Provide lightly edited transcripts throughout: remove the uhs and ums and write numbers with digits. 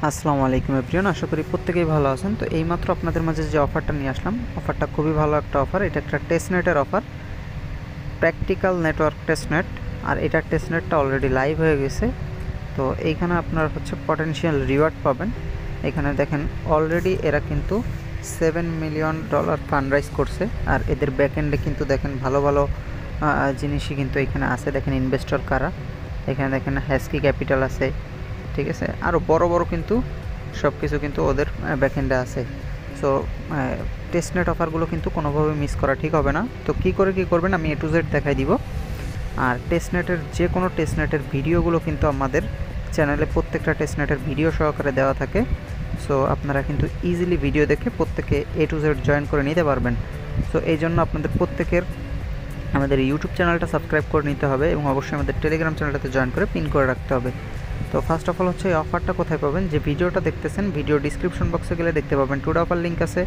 আসসালামু আলাইকুম এভরিওয়ান, আশা করি প্রত্যেকেই ভালো আছেন। তো এইমাত্র আপনাদের মাঝে যে অফারটা নিয়ে আসলাম, অফারটা খুবই ভালো একটা অফার। এটা একটা টেস্টনেটের অফার, প্র্যাকটিক্যাল নেটওয়ার্ক টেস্টনেট। আর এটা টেস্টনেটটা অলরেডি লাইভ হয়ে গেছে। তো এইখানে আপনার হচ্ছে পটেনশিয়াল রিওয়ার্ড পাবেন। এখানে দেখেন অলরেডি এরা কিন্তু $7 মিলিয়ন ফান্ড রাইজ করছে। আর এদের ব্যাকএন্ডে কিন্তু দেখেন ভালো ভালো জিনিসই কিন্তু এখানে আছে। দেখেন ইনভেস্টর কারা, এখানে দেখেন হ্যাস্কি ক্যাপিটাল আছে, ঠিক আছে। আরও বড় বড় কিন্তু সব কিছু কিন্তু ওদের ব্যাকএন্ডে আছে। সো টেস্টনেট অফারগুলো কিন্তু কোনোভাবে মিস করা ঠিক হবে না। তো কী করবেন আমি A to Z দেখাই দিব। আর টেস্টনেটের যে কোনো টেস্টনেটের ভিডিওগুলো কিন্তু আমাদের চ্যানেলে প্রত্যেকটা টেস্টনেটের ভিডিও সহকারে দেওয়া থাকে। সো আপনারা কিন্তু ইজিলি ভিডিও দেখে প্রত্যেকে A to Z জয়েন করে নিতে পারবেন। সো এই জন্য আপনাদের প্রত্যেকের আমাদের ইউটিউব চ্যানেলটা সাবস্ক্রাইব করে নিতে হবে এবং অবশ্যই আমাদের টেলিগ্রাম চ্যানেলটাতে জয়েন করে পিন করে রাখতে হবে। তো ফার্স্ট অফ অল হচ্ছে এই অফারটা কোথায় পাবেন, যে ভিডিওটা দেখতেছেন ভিডিও ডিসক্রিপশন বক্সে গেলে দেখতে পাবেন টুডে অফার লিঙ্ক আছে।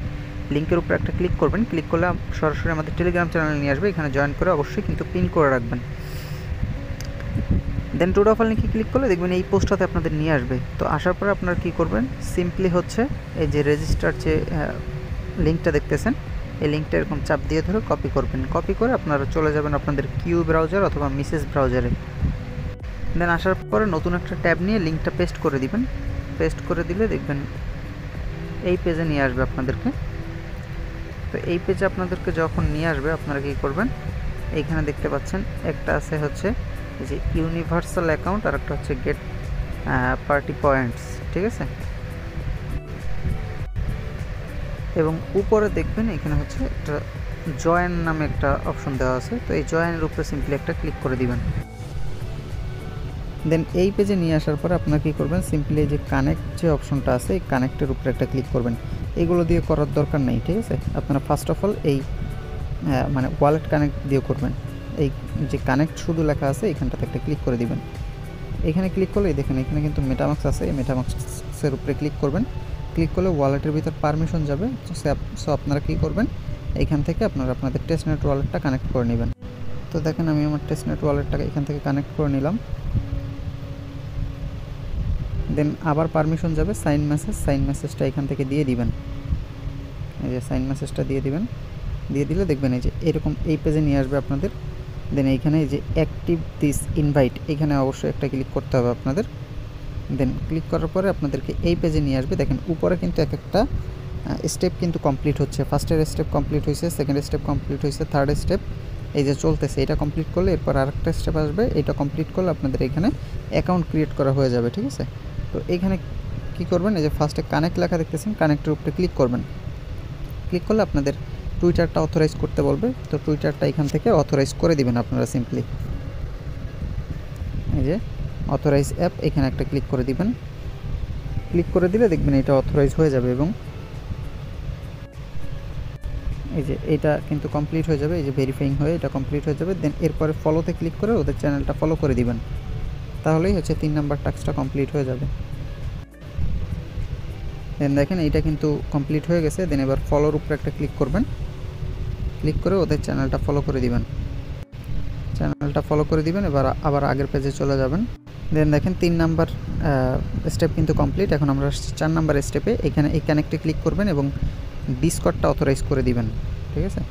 লিঙ্কের উপরে একটা ক্লিক করবেন, ক্লিক করলে সরাসরি আমাদের টেলিগ্রাম চ্যানেলে নিয়ে আসবে। এখানে জয়েন করে অবশ্যই কিন্তু পিন করে রাখবেন। দেন টুডে অফার লিঙ্কে ক্লিক করলে দেখবেন এই পোস্টটাতে আপনাদের নিয়ে আসবে। তো আসার পরে আপনারা কী করবেন, সিম্পলি হচ্ছে এই যে রেজিস্টার যে লিঙ্কটা দেখতেছেন, এই লিঙ্কটা এরকম চাপ দিয়ে ধরে কপি করবেন। কপি করে আপনারা চলে যাবেন আপনাদের কিউ ব্রাউজার অথবা মিসেস ব্রাউজারে। দেন আসার পরে নতুন একটা ট্যাব নিয়ে লিঙ্কটা পেস্ট করে দিবেন। পেস্ট করে দিলে দেখবেন এই পেজে নিয়ে আসবে আপনাদেরকে। তো এই পেজে আপনাদেরকে যখন নিয়ে আসবে আপনারা কী করবেন, এইখানে দেখতে পাচ্ছেন একটা আছে হচ্ছে এই যে ইউনিভার্সাল অ্যাকাউন্ট, আর একটা হচ্ছে গেট পার্টি পয়েন্টস, ঠিক আছে। এবং উপরে দেখবেন এখানে হচ্ছে একটা জয়েন নামে একটা অপশন দেওয়া আছে। তো এই জয়েনের উপরে সিম্পলি একটা ক্লিক করে দিবেন। দেন এই পেজে নিয়ে আসার পরে আপনারা কী করবেন, সিম্পলি এই যে কানেক্ট যে অপশনটা আছে এই কানেক্টের উপরে একটা ক্লিক করবেন। এগুলো দিয়ে করার দরকার নেই, ঠিক আছে। আপনারা ফার্স্ট অফ অল এই মানে ওয়ালেট কানেক্ট দিয়ে করবেন। এই যে কানেক্ট শুধু লেখা আছে এখানটাতে একটা ক্লিক করে দিবেন। এখানে ক্লিক করলে দেখেন এখানে কিন্তু মেটামাক্স আছে, এই মেটামাক্সের উপরে ক্লিক করবেন। ক্লিক করলে ওয়ালেটের ভিতর পারমিশন যাবে। সো আপনারা কী করবেন, এইখান থেকে আপনারা আপনাদের টেস্টনেট ওয়ালেটটা কানেক্ট করে নেবেন। তো দেখেন আমি আমার টেস্টনেট ওয়ালেটটাকে এখান থেকে কানেক্ট করে নিলাম। দেন আবার পারমিশন যাবে সাইন মেসেজটা এখান থেকে দিয়ে দিবেন। এই যে সাইন মেসেজটা দিয়ে দিবেন। দিয়ে দিলে দেখবেন এই যে এরকম এই পেজে নিয়ে আসবে আপনাদের। দেন এইখানে এই যে অ্যাক্টিভ দিস ইনভাইট, এখানে অবশ্যই একটা ক্লিক করতে হবে আপনাদের। দেন ক্লিক করার পরে আপনাদেরকে এই পেজে নিয়ে আসবে। দেখেন উপরে কিন্তু এক একটা স্টেপ কিন্তু কমপ্লিট হচ্ছে। ফার্স্টের স্টেপ কমপ্লিট হয়েছে, সেকেন্ড স্টেপ কমপ্লিট হয়েছে, থার্ড স্টেপ এই যে চলতেছে। এটা কমপ্লিট করলে এরপর আরেকটা স্টেপ আসবে, এটা কমপ্লিট করলে আপনাদের এখানে অ্যাকাউন্ট ক্রিয়েট করা হয়ে যাবে, ঠিক আছে। তো এইখানে কী করবেন, এই যে ফার্স্টে কানেক্ট লেখা দেখতেছেন, কানেক্টের উপরে ক্লিক করবেন। ক্লিক করলে আপনাদের টুইটারটা অথরাইজ করতে বলবে। তো টুইটারটা এখান থেকে অথরাইজ করে দিবেন আপনারা সিম্পলি। এই যে অথরাইজ অ্যাপ, এখানে একটা ক্লিক করে দিবেন। ক্লিক করে দিলে দেখবেন এটা অথরাইজ হয়ে যাবে এবং এই যে এটা কিন্তু কমপ্লিট হয়ে যাবে। এই যে ভেরিফাইং হয়ে এটা কমপ্লিট হয়ে যাবে। দেন এরপরে ফলোতে ক্লিক করে ওদের চ্যানেলটা ফলো করে দিবেন। তাহলেই হচ্ছে 3 নাম্বার টাস্কটা কমপ্লিট হয়ে যাবে। দেন দেখেন এইটা কিন্তু কমপ্লিট হয়ে গেছে। দেন এবার ফলোর উপরে একটা ক্লিক করবেন। ক্লিক করে ওদের চ্যানেলটা ফলো করে দিবেন। চ্যানেলটা ফলো করে দিবেন, এবার আবার আগের পেজে চলে যাবেন। দেন দেখেন 3 নাম্বার স্টেপ কিন্তু কমপ্লিট। এখন আমরা 4 নাম্বার স্টেপে এখানে এই কানেক্টে ক্লিক করবেন এবং ডিসকর্ডটা অথরাইজ করে দিবেন, ঠিক আছে।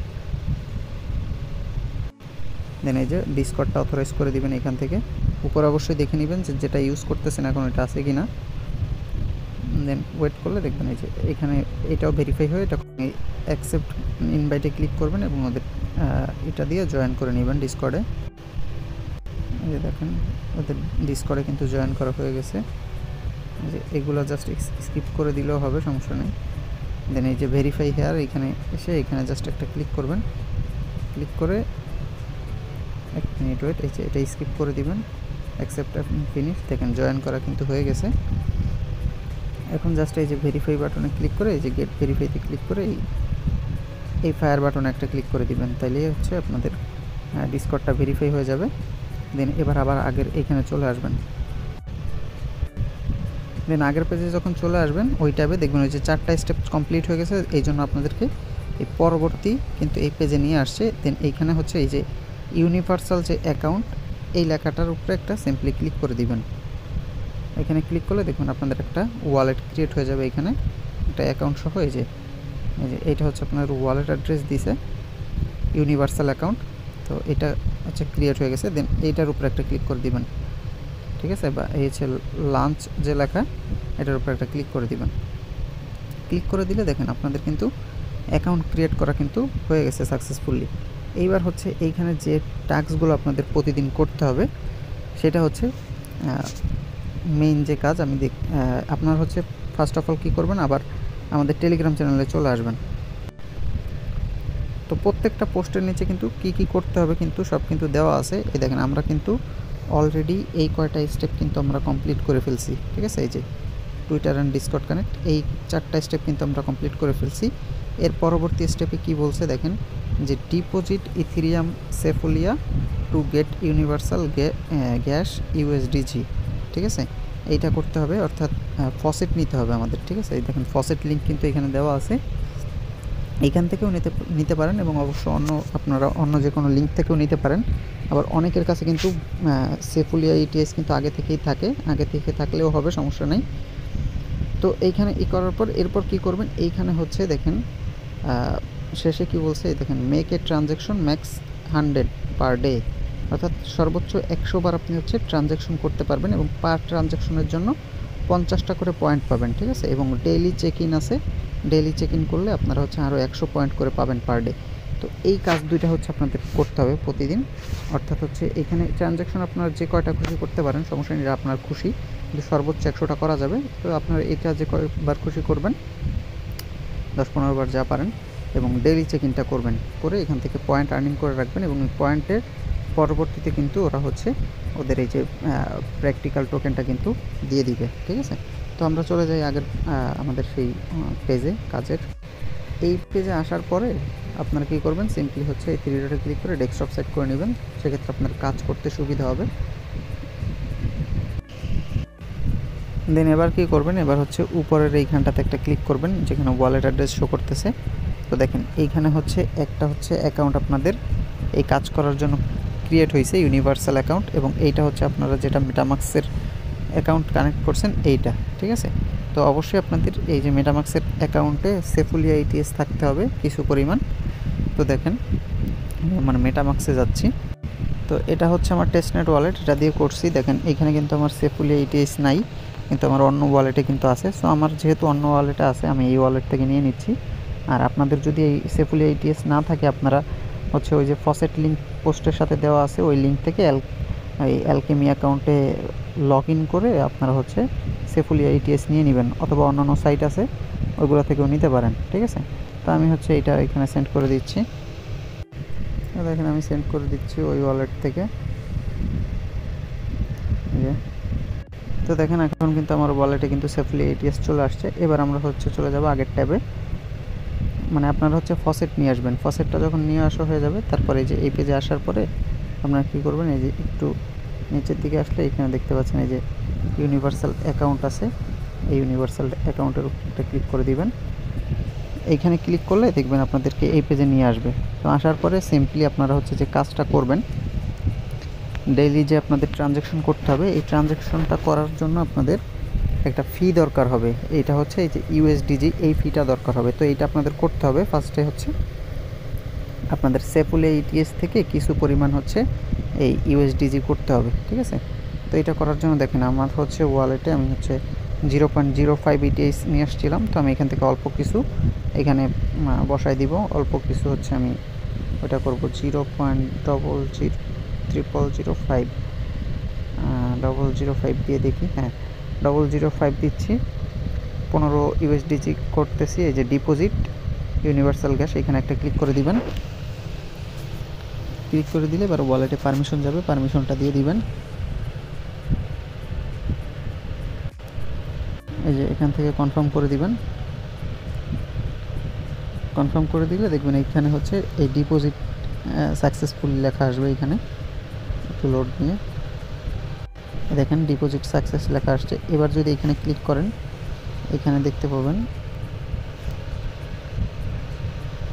দেন এই যে ডিসকর্ডটা অথরাইজ করে দিবেন এখান থেকে। উপরে অবশ্যই দেখে নেবেন যে যেটা ইউজ করতেছেন এখন এটা আছে কি না। দেন ওয়েট করলে দেখবেন এই যে এখানে এটাও ভেরিফাই হয়ে এটা অ্যাকসেপ্ট ইনভাইটে ক্লিক করবেন এবং ওদের এটা দিয়ে জয়েন করে নেবেন ডিসকর্ডে। এই যে দেখেন ওদের ডিসকর্ডে কিন্তু জয়েন করা হয়ে গেছে। যে এগুলো জাস্ট স্কিপ করে দিলেও হবে, সমস্যা নেই। দেন এই যে ভেরিফাই হেয়ার, এখানে এসে এখানে জাস্ট একটা ক্লিক করবেন। ক্লিক করে 1 মিনিট ওয়েট, এই যে এটা স্কিপ করে দিবেন। অ্যাকসেপ্ট ফিনিশ, দেখেন জয়েন করা কিন্তু হয়ে গেছে। এখন জাস্ট এই যে ভেরিফাই বাটনে ক্লিক করে এই যে গেট ভেরিফাইতে ক্লিক করে এই ফায়ার বাটনে একটা ক্লিক করে দিবেন। তাইলেই হচ্ছে আপনাদের ডিসকর্ডটা ভেরিফাই হয়ে যাবে। দেন এবার আবার আগের এখানে চলে আসবেন। দেন আগের পেজে যখন চলে আসবেন ওই ট্যাবে দেখবেন ওই যে 4টা স্টেপ কমপ্লিট হয়ে গেছে। এই জন্য আপনাদেরকে এই পরবর্তী কিন্তু এই পেজে নিয়ে আসছে। দেন এইখানে হচ্ছে এই যে ইউনিভার্সাল যে অ্যাকাউন্ট এই লেখাটার উপরে একটা সিম্পলি ক্লিক করে দিবেন। এখানে ক্লিক করলে দেখবেন আপনাদের একটা ওয়ালেট ক্রিয়েট হয়ে যাবে। এখানে একটা অ্যাকাউন্ট সহ এই যে এইটা হচ্ছে আপনার ওয়ালেট অ্যাড্রেস দিছে ইউনিভার্সাল অ্যাকাউন্ট। তো এটা হচ্ছে ক্রিয়েট হয়ে গেছে। দেন এইটার উপরে একটা ক্লিক করে দিবেন, ঠিক আছে, বা এই হচ্ছে লাঞ্চ যে লেখা এটার উপরে একটা ক্লিক করে দিবেন। ক্লিক করে দিলে দেখেন আপনাদের কিন্তু অ্যাকাউন্ট ক্রিয়েট করা কিন্তু হয়ে গেছে সাকসেসফুলি। এইবার হচ্ছে এইখানে যে টাস্কগুলো আপনাদের প্রতিদিন করতে হবে সেটা হচ্ছে মেইন যে কাজ আমি আপনার হচ্ছে ফার্স্ট অফ অল কী করবেন, আবার আমাদের টেলিগ্রাম চ্যানেলে চলে আসবেন। তো প্রত্যেকটা পোস্টের নিচে কিন্তু কি করতে হবে কিন্তু সব কিন্তু দেওয়া আছে। এই দেখেন আমরা কিন্তু অলরেডি এই কয়টা স্টেপ কিন্তু আমরা কমপ্লিট করে ফেলছি, ঠিক আছে। এই যে টুইটার অ্যান্ড ডিসকর্ড কানেক্ট, এই 4টা স্টেপ কিন্তু আমরা কমপ্লিট করে ফেলছি। এর পরবর্তী স্টেপে কি বলছে দেখেন, যে ডিপোজিট ইথেরিয়াম সেফুলিয়া to get universal gas USDG, ঠিক আছে, এইটা করতে হবে, অর্থাৎ ফসেট নিতে হবে আমাদের, ঠিক আছে। এই দেখেন ফসেট লিঙ্ক কিন্তু এখানে দেওয়া আছে, এইখান থেকেও নিতে পারেন এবং অবশ্য আপনারা অন্য যে কোনো লিঙ্ক থেকেও নিতে পারেন। আবার অনেকের কাছে কিন্তু সেফুলিয়া ইটিএস কিন্তু আগে থেকে থাকলেও হবে, সমস্যা নেই। তো এইখানে করার পর এরপর কি করবেন, এইখানে হচ্ছে দেখেন শেষে কি বলছে, দেখেন make a transaction max 100 per day, অর্থাৎ সর্বোচ্চ 100 বার আপনি হচ্ছে ট্রানজ্যাকশন করতে পারবেন এবং পার ট্রানজ্যাকশনের জন্য 50টা করে পয়েন্ট পাবেন, ঠিক আছে। এবং ডেইলি চেক ইন আছে, ডেইলি চেক ইন করলে আপনারা হচ্ছে আরও 100 পয়েন্ট করে পাবেন পার ডে। তো এই কাজ দুইটা হচ্ছে আপনাদের করতে হবে প্রতিদিন, অর্থাৎ হচ্ছে এখানে ট্রানজ্যাকশন আপনারা যে কয়টা খুশি করতে পারেন, সমস্যা নেই, আপনার খুশি, কিন্তু সর্বোচ্চ 100টা করা যাবে। তো আপনারা এটা যে কয়বার খুশি করবেন, 10-15 বার যা পারেন, এবং ডেইলি চেক ইনটা করবেন, করে এখান থেকে পয়েন্ট আর্নিং করে রাখবেন এবং এই পয়েন্টের পরবর্তীতে কিন্তু ওরা হচ্ছে ওদের এই যে প্র্যাকটিক্যাল টোকেনটা কিন্তু দিয়ে দিবে, ঠিক আছে। তো আমরা চলে যাই আগের আমাদের সেই পেজে কাজের। এই পেজে আসার পরে আপনারা কী করবেন, সিম্পলি হচ্ছে এই 3 ডটে ক্লিক করে ডেস্কটপ সেট করে নেবেন, সেক্ষেত্রে আপনার কাজ করতে সুবিধা হবে। দেন এবার কী করবেন, এবার হচ্ছে উপরের এইখানটাতে একটা ক্লিক করবেন যেখানে ওয়ালেট অ্যাড্রেস শো করতেছে। তো দেখেন এইখানে হচ্ছে একটা হচ্ছে অ্যাকাউন্ট আপনাদের এই কাজ করার জন্য ক্রিয়েট হয়েছে, ইউনিভার্সাল অ্যাকাউন্ট, এবং এইটা হচ্ছে আপনারা যেটা মেটামাক্সের অ্যাকাউন্ট কানেক্ট করছেন এইটা, ঠিক আছে। তো অবশ্যই আপনাদের এই যে মেটামাক্সের অ্যাকাউন্টে সেফুলিয়া ইটিএস থাকতে হবে কিছু পরিমাণ। তো দেখেন মানে মেটামাক্সে যাচ্ছি, তো এটা হচ্ছে আমার টেস্টনেট ওয়ালেট, এটা দিয়ে করছি। দেখেন এখানে কিন্তু আমার সেফুলিয়া ইটিএস নাই, কিন্তু আমার অন্য ওয়ালেটে কিন্তু আছে। সো আমার যেহেতু অন্য ওয়ালেটে আছে, আমি এই ওয়ালেট থেকে নিয়ে নিচ্ছি। আর আপনাদের যদি এই সেফুলিয়া ইটিএস না থাকে, আপনারা হচ্ছে ওই যে ফসেট লিঙ্ক পোস্টের সাথে দেওয়া আছে ওই লিঙ্ক থেকে এই অ্যালকেমি অ্যাকাউন্টে লগ ইন করে আপনারা হচ্ছে সেফুলিয়া ইটিএস নিয়ে নেবেন, অথবা অন্যান্য সাইট আছে ওইগুলো থেকেও নিতে পারেন, ঠিক আছে। তো আমি হচ্ছে এটা এখানে সেন্ড করে দিচ্ছি। দেখেন আমি সেন্ড করে দিচ্ছি ওই ওয়ালেট থেকে। তো দেখেন এখন কিন্তু আমার ওয়ালেটে কিন্তু সেফুলিয়া ইটিএস চলে আসছে। এবার আমরা হচ্ছে চলে যাব আগের ট্যাবে, মানে আপনারা হচ্ছে ফসেট নিয়ে আসবেন। ফসেটটা যখন নিয়ে আসা হয়ে যাবে, তারপরে এই যে এই পেজে আসার পরে আপনারা কী করবেন, এই যে একটু নিচের দিকে আসলে এখানে দেখতে পাচ্ছেন এই যে ইউনিভার্সাল অ্যাকাউন্ট আছে, এই ইউনিভার্সাল অ্যাকাউন্টের উপরে ক্লিক করে দিবেন। এইখানে ক্লিক করলে দেখবেন আপনাদেরকে এই পেজে নিয়ে আসবে। তো আসার পরে সিম্পলি আপনারা হচ্ছে যে কাজটা করবেন, ডেইলি যে আপনাদের ট্রানজ্যাকশন করতে হবে, এই ট্রানজ্যাকশনটা করার জন্য আপনাদের একটা ফি দরকার হবে। এইটা হচ্ছে এই যে ইউএসডিজি, এই ফিটা দরকার হবে। তো এইটা আপনাদের করতে হবে। ফার্স্টে হচ্ছে আপনাদের সেফুলিয়া ইটিএস থেকে কিছু পরিমাণ হচ্ছে এই ইউএসডিজি করতে হবে, ঠিক আছে। তো এটা করার জন্য দেখেন আমার হচ্ছে ওয়ালেটে আমি হচ্ছে 0.05 ইটিএস নিয়ে আসছিলাম। তো আমি এখান থেকে অল্প কিছু এখানে বসাই দিব, অল্প কিছু হচ্ছে আমি ওটা করবো 0.0005 দিয়ে দেখি, হ্যাঁ 0.05 দিচ্ছি। 15 ইউএসডিজি করতেছি। এই যে ডিপোজিট ইউনিভার্সাল গ্যাস, এখানে একটা ক্লিক করে দিবেন। ক্লিক করে দিলে এবার ওয়ালেটে পারমিশন যাবে, পারমিশনটা দিয়ে দিবেন। এই যে এখান থেকে কনফার্ম করে দিবেন। কনফার্ম করে দিলে দেখবেন এইখানে হচ্ছে এই ডিপোজিট সাকসেসফুলি লেখা আসবে। এখানে একটু লোড নিয়ে দেখেন ডিপোজিট সাকসেস লেখা আসছে। এবার যদি এখানে ক্লিক করেন, এখানে দেখতে পাবেন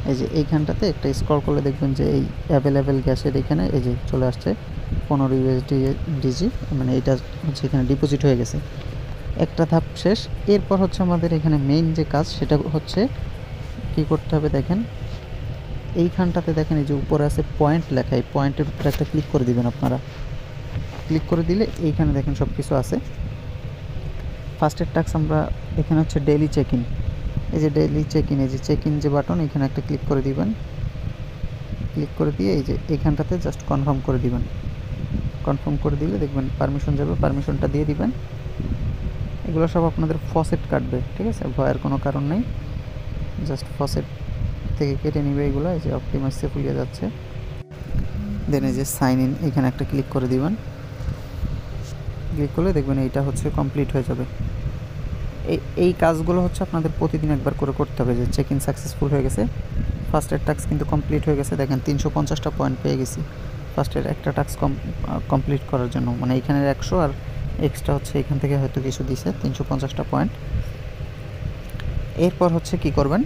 এই যে এইখানটাতে একটা স্ক্রল করলে দেখবেন যে এই অ্যাভেলেবেল গ্যাসের এখানে এই যে চলে আসছে 15 ইউএসডিজি, মানে এটা হচ্ছে এখানে ডিপোজিট হয়ে গেছে। একটা ধাপ শেষ। এরপর হচ্ছে আমাদের এখানে মেইন যে কাজ সেটা হচ্ছে কী করতে হবে দেখেন, এইখানটাতে দেখেন এই যে উপরে আছে পয়েন্ট লেখা, এই পয়েন্টের উপরে একটা ক্লিক করে দিবেন আপনারা। ক্লিক করে দিলে এইখানে দেখেন সব কিছু আছে। ফার্স্টের টাস্ক আমরা এখানে হচ্ছে ডেইলি চেক ইন, এই যে ডেইলি চেক ইন, এই যে চেক ইন যে বাটন এখানে একটা ক্লিক করে দিবেন। ক্লিক করে দিয়ে এই যে এইখানটাতে জাস্ট কনফার্ম করে দিবেন। কনফার্ম করে দিলে দেখবেন পারমিশন যাবে, পারমিশনটা দিয়ে দিবেন। এগুলো সব আপনাদের ফসেট কাটবে, ঠিক আছে, ভয়ের কোনো কারণ নেই, জাস্ট ফসেট থেকে কেটে নিবে এগুলো। এই যে অপটিমাইজ ফুলিয়ে যাচ্ছে, দেন এই যে সাইন ইন এখানে একটা ক্লিক করে দিবেন। ক্লিক করলে দেখবেন এইটা হচ্ছে কমপ্লিট হয়ে যাবে। এই কাজগুলো হচ্ছে আপনাদের প্রতিদিন একবার করে করতে হবে। যে চেক ইন সাকসেসফুল হয়ে গেছে, ফার্স্টের টাস্ক কিন্তু কমপ্লিট হয়ে গেছে, দেখেন 350টা পয়েন্ট পেয়ে গেছি ফার্স্টের একটা টাস্ক কমপ্লিট করার জন্য। মানে এইখানের 100 আর এক্সট্রা হচ্ছে এখান থেকে হয়তো কিছু দিছে, 350টা পয়েন্ট। এরপর হচ্ছে কি করবেন,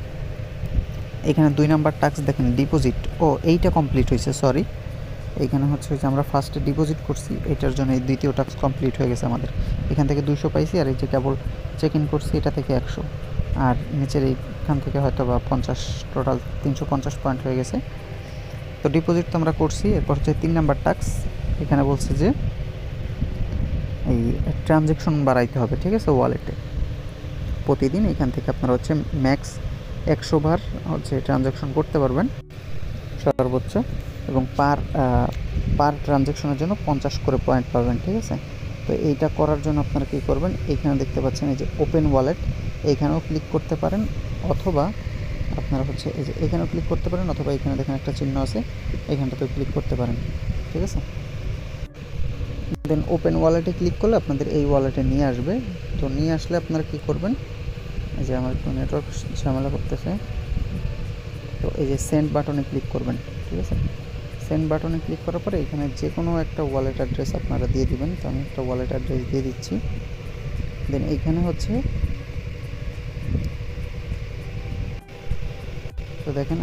এখানে 2 নাম্বার টাস্ক দেখেন ডিপোজিট, ও এইটা কমপ্লিট হয়েছে, সরি। এইখানে হচ্ছে যে আমরা ফার্স্টে ডিপোজিট করছি, এটার জন্য এই দ্বিতীয় টাস্ক কমপ্লিট হয়ে গেছে আমাদের। এখান থেকে 200 পাইছি, আর এই যে কেবল চেক ইন করছি এটা থেকে 100, আর নিচের এইখান থেকে হয়তো বা 50, টোটাল 350 পয়েন্ট হয়ে গেছে। তো ডিপোজিট তো আমরা করছি। এরপর হচ্ছে 3 নাম্বার টাস্ক, এখানে বলছে যে এই ট্রানজ্যাকশন বাড়াইতে হবে, ঠিক আছে, ওয়ালেটে প্রতিদিন এখান থেকে আপনারা হচ্ছে ম্যাক্স 100 বার হচ্ছে ট্রানজ্যাকশন করতে পারবেন সর্বোচ্চ, এবং পার ট্রানজ্যাকশনের জন্য 50 করে পয়েন্ট পাবেন, ঠিক আছে। তো এইটা করার জন্য আপনারা কী করবেন, এইখানে দেখতে পাচ্ছেন এই যে ওপেন ওয়ালেট, এইখানেও ক্লিক করতে পারেন, অথবা আপনারা হচ্ছে এই যে এখানেও ক্লিক করতে পারেন, অথবা এখানে দেখেন একটা চিহ্ন আছে, এখানটাতেও ক্লিক করতে পারেন, ঠিক আছে। দেন ওপেন ওয়ালেটে ক্লিক করলে আপনাদের এই ওয়ালেটে নিয়ে আসবে। তো নিয়ে আসলে আপনারা কী করবেন, এই যে আমার একটু নেটওয়ার্ক ঝামেলা করতেছে, তো এই যে সেন্ড বাটনে ক্লিক করবেন, ঠিক আছে। সেন্ড বাটনে ক্লিক করার পরে এখানে যে কোনো একটা ওয়ালেট অ্যাড্রেস আপনারা দিয়ে দিবেন। তো আমি একটা ওয়ালেট অ্যাড্রেস দিয়ে দিচ্ছি। দেন এইখানে হচ্ছে তো দেখেন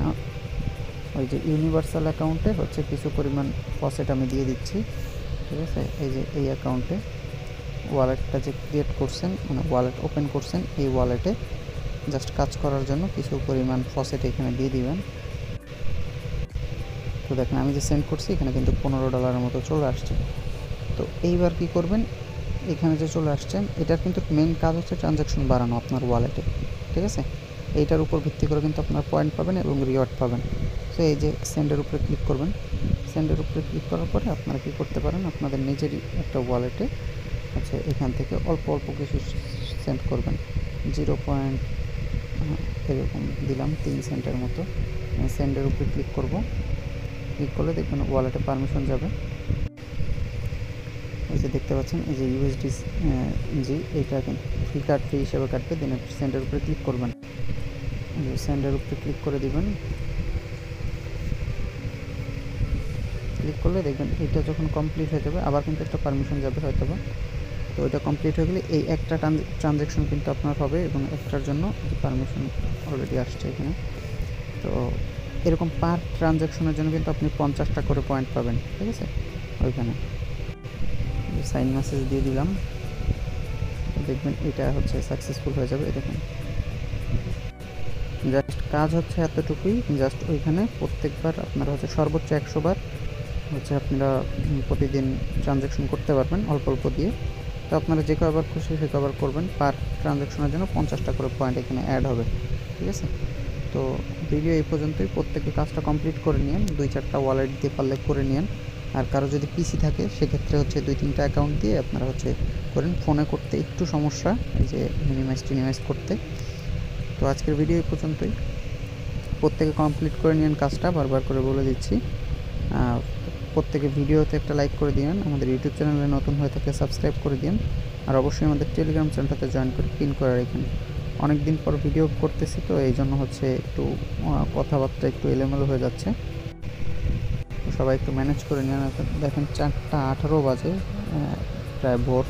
ওই যে ইউনিভার্সাল অ্যাকাউন্টে হচ্ছে কিছু পরিমাণ ফসেট আমি দিয়ে দিচ্ছি, ঠিক আছে। এই যে এই অ্যাকাউন্টে ওয়ালেটটা যে ক্রিয়েট করছেন, মানে ওয়ালেট ওপেন করছেন, এই ওয়ালেটে জাস্ট কাজ করার জন্য কিছু পরিমাণ ফসেট এখানে দিয়ে দিবেন। তো দেখেন আমি যে সেন্ড করছি এখানে কিন্তু $15 মতো চলে আসছে। তো এইবার কি করবেন, এখানে যে চলে আসছেন, এটার কিন্তু মেইন কাজ হচ্ছে ট্রানজ্যাকশন বাড়ানো আপনার ওয়ালেটে, ঠিক আছে। এইটার উপর ভিত্তি করে কিন্তু আপনার পয়েন্ট পাবেন এবং রিওয়ার্ড পাবেন। তো এই যে সেন্ডের উপরে ক্লিক করবেন, সেন্ডের উপরে ক্লিক করার পরে আপনারা কী করতে পারেন, আপনাদের নিজেরই একটা ওয়ালেটে হচ্ছে এখান থেকে অল্প অল্প কিছু সেন্ড করবেন। 0. এরকম দিলাম 3 সেন্টের মতো। সেন্ডের উপরে ক্লিক করব, ক্লিক করলে দেখবেন ওয়ালেটে পারমিশন যাবে। এই যে দেখতে পাচ্ছেন এই যে USDG, এইটা ফ্রি হিসেবে কাটবে। দেন সেন্ডের উপরে ক্লিক করবেন, সেন্ডের উপরে ক্লিক করে দিবেন। ক্লিক করলে দেখবেন এটা যখন কমপ্লিট হয়ে যাবে আবার কিন্তু একটা পারমিশন যাবে হয়তো বা। তো ওইটা কমপ্লিট হয়ে গেলে এই একটা ট্রানজ্যাকশন কিন্তু আপনার হবে, এবং একটার জন্য পারমিশন অলরেডি আসছে এখানে। তো এরকম পার ট্রানজ্যাকশনের জন্য কিন্তু আপনি 50টা করে পয়েন্ট পাবেন, ঠিক আছে। ওইখানে সাইন মেসেজ দিয়ে দিলাম, দেখবেন এটা হচ্ছে সাকসেসফুল হয়ে যাবে। দেখুন জাস্ট কাজ হচ্ছে এতটুকুই, জাস্ট ওইখানে প্রত্যেকবার আপনারা হচ্ছে সর্বোচ্চ 100 বার হচ্ছে আপনারা প্রতিদিন ট্রানজ্যাকশন করতে পারবেন অল্প অল্প দিয়ে। তো আপনারা যে কয়বার খুশি সে কয়বার করবেন, পার ট্রানজ্যাকশনের জন্য 50টা করে পয়েন্ট এখানে অ্যাড হবে, ঠিক আছে। তো ভিডিও এই পর্যন্তই। প্রত্যেকে কাজটা কমপ্লিট করে নিন, 2-4টা ওয়ালেট দিয়ে পারলে করে নিন। আর কারো যদি পিসি থাকে সেক্ষেত্রে হচ্ছে 2-3টা অ্যাকাউন্ট দিয়ে আপনারা হচ্ছে করেন। ফোনে করতে একটু সমস্যা, এই যে মিনিমাইজ করতে। তো আজকের ভিডিও এই পর্যন্তই। প্রত্যেকে কমপ্লিট করে নিন কাজটা, বারবার করে বলে দিচ্ছি। প্রত্যেকে ভিডিওতে একটা লাইক করে দিন, আমাদের ইউটিউব চ্যানেলে নতুন হয়ে থাকে সাবস্ক্রাইব করে দিন, আর অবশ্যই আমাদের টেলিগ্রাম চ্যানেলটাতে জয়েন করে পিন করে রাখেন। অনেক দিন পর ভিডিও করতেছি, তো এই জন্য হচ্ছে একটু কথাবার্তা একটু এলোমেলো হয়ে যাচ্ছে, সবাই একটু ম্যানেজ করে নিন। দেখেন 4:18 বাজে, প্রায় ভোর,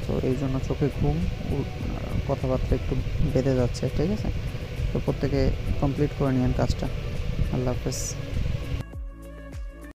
তো এই জন্য চোখে ঘুম, কথাবার্তা একটু বেঁধে যাচ্ছে, ঠিক আছে। তো প্রত্যেকে কমপ্লিট করে নিন কাজটা। আল্লাহ হাফেজ।